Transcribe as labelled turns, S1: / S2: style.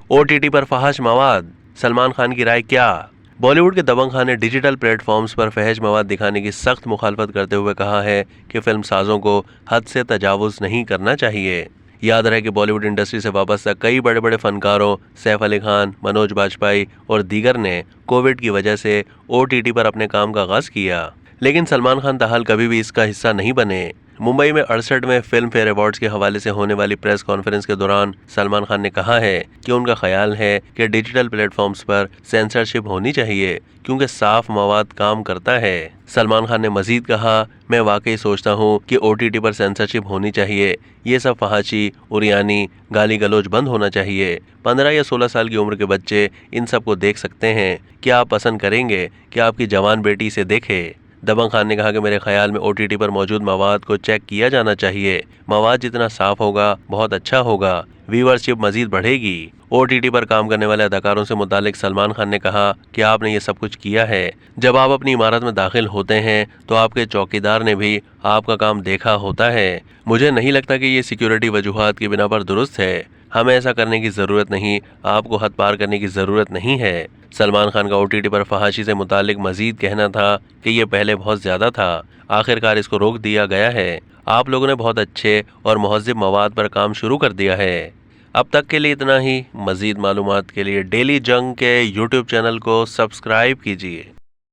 S1: OTT पर फहश मवाद, सलमान खान की राय क्या? बॉलीवुड के दबंग खान ने डिजिटल प्लेटफॉर्म्स पर फहश मवाद दिखाने की सख्त मुखालफत करते हुए कहा है कि फिल्म साजों को हद से तजावुज नहीं करना चाहिए। याद रहे कि बॉलीवुड इंडस्ट्री से वाबस्ता कई बड़े बड़े फनकारों सैफ अली खान, मनोज बाजपेयी और दीगर ने कोविड की वजह से ओटीटी पर अपने काम का आगाज किया, लेकिन सलमान खान ताहाल कभी भी इसका हिस्सा नहीं बने। मुंबई में 68वें फिल्म फेयर अवार्ड्स के हवाले से होने वाली प्रेस कॉन्फ्रेंस के दौरान सलमान खान ने कहा है कि उनका ख्याल है कि डिजिटल प्लेटफॉर्म्स पर सेंसरशिप होनी चाहिए क्योंकि साफ मवाद काम करता है। सलमान खान ने मजीद कहा, मैं वाकई सोचता हूँ कि ओटीटी पर सेंसरशिप होनी चाहिए। ये सब फहाशी, उरियानी, गाली गलौज बंद होना चाहिए। 15 या 16 साल की उम्र के बच्चे इन सब को देख सकते हैं। क्या आप पसंद करेंगे कि आपकी जवान बेटी इसे देखे? दबंग खान ने कहा कि मेरे ख्याल में ओटीटी पर मौजूद मवाद को चेक किया जाना चाहिए। मवाद जितना साफ होगा बहुत अच्छा होगा, व्यूअरशिप मजीद बढ़ेगी। ओटीटी पर काम करने वाले अदाकारों से मुतालिक सलमान खान ने कहा कि आपने ये सब कुछ किया है। जब आप अपनी इमारत में दाखिल होते हैं तो आपके चौकीदार ने भी आपका काम देखा होता है। मुझे नहीं लगता कि ये सिक्योरिटी वजूहात की बिना पर दुरुस्त है। हमें ऐसा करने की जरूरत नहीं, आपको हद पार करने की जरूरत नहीं है। सलमान खान का ओटीटी पर फहाशी से मुतालिक मजीद कहना था कि ये पहले बहुत ज्यादा था, आखिरकार इसको रोक दिया गया है। आप लोगों ने बहुत अच्छे और मुहज़्ज़िब मवाद पर काम शुरू कर दिया है। अब तक के लिए इतना ही। मजीद मालूमात के लिए डेली जंग के यूट्यूब चैनल को सब्सक्राइब कीजिए।